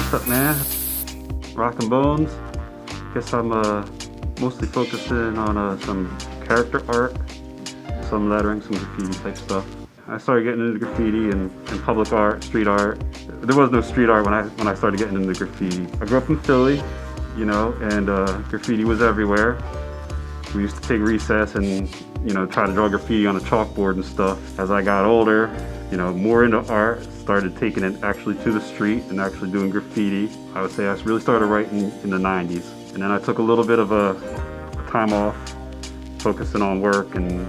What's up, man? Rockin' Bones. Guess I'm mostly focusing on some character art, some lettering, some graffiti type stuff. I started getting into graffiti and public art, street art. There was no street art when I started getting into graffiti. I grew up in Philly, you know, and graffiti was everywhere. We used to take recess and, you know, try to draw graffiti on a chalkboard and stuff. As I got older, you know, more into art, started taking it actually to the street and actually doing graffiti. I would say I really started writing in the 90s. And then I took a little bit of a time off, focusing on work and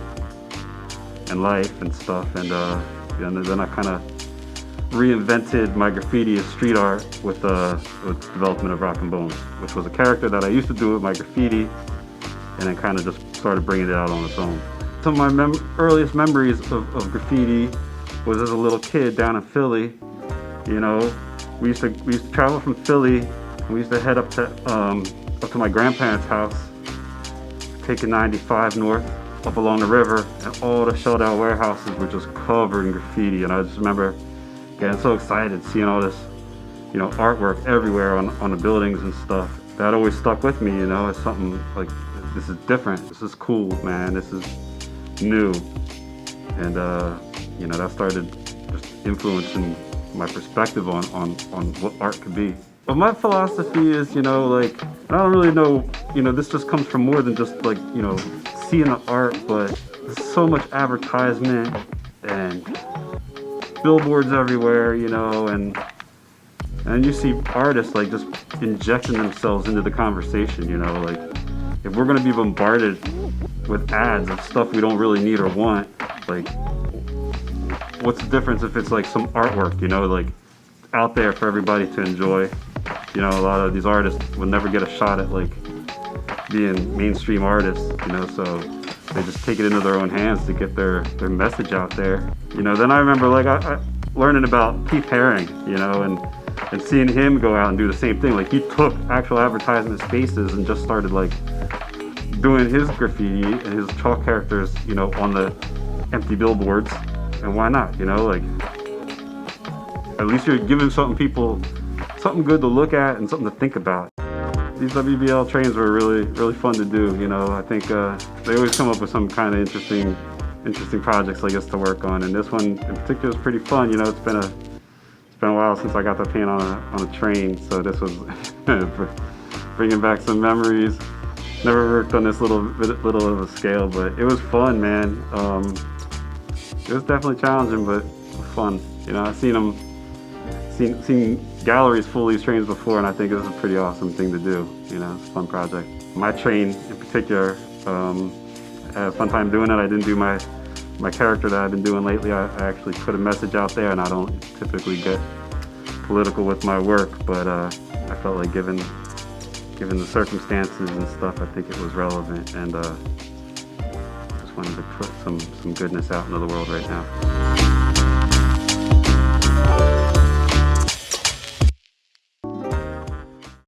life and stuff. And then I kind of reinvented my graffiti as street art with the development of Rockin' Bones, which was a character that I used to do with my graffiti, and then kind of just started bringing it out on its own. Some of my earliest memories of graffiti was as a little kid down in Philly. You know, we used to travel from Philly, and we used to head up to my grandparents' house, taking 95 north up along the river, and all the shelled out warehouses were just covered in graffiti. And I just remember getting so excited, seeing all this, you know, artwork everywhere on the buildings and stuff. That always stuck with me, you know, as something like, this is different, this is cool, man, this is new. And you know, that started just influencing my perspective on what art could be. But my philosophy is, you know, like, I don't really know, you know, this just comes from more than just like, you know, seeing the art, but there's so much advertisement and billboards everywhere, you know, and you see artists like just injecting themselves into the conversation, you know, like, if we're gonna be bombarded with ads of stuff we don't really need or want, like, what's the difference if it's like some artwork, you know, like out there for everybody to enjoy? You know, a lot of these artists will never get a shot at like being mainstream artists, you know, so they just take it into their own hands to get their message out there. You know, then I remember like I learning about Keith Haring, you know, and seeing him go out and do the same thing. Like, he took actual advertisement spaces and just started like doing his graffiti and his chalk characters, you know, on the empty billboards. And why not, you know, like, at least you're giving people something good to look at and something to think about. These WBL trains were really fun to do, you know. I think they always come up with some kind of interesting projects, I guess, to work on. And this one in particular is pretty fun, you know. It's been a while since I got to paint on a train, so this was bringing back some memories. Never worked on this little of a scale, but it was fun, man. It was definitely challenging, but fun. You know, I've seen galleries full of these trains before, and I think this is a pretty awesome thing to do. You know, it's a fun project. My train in particular, I had a fun time doing it. I didn't do my character that I've been doing lately. I actually put a message out there, and I don't typically get political with my work, but I felt like given the circumstances and stuff, I think it was relevant, and just wanted to put some goodness out into the world right now.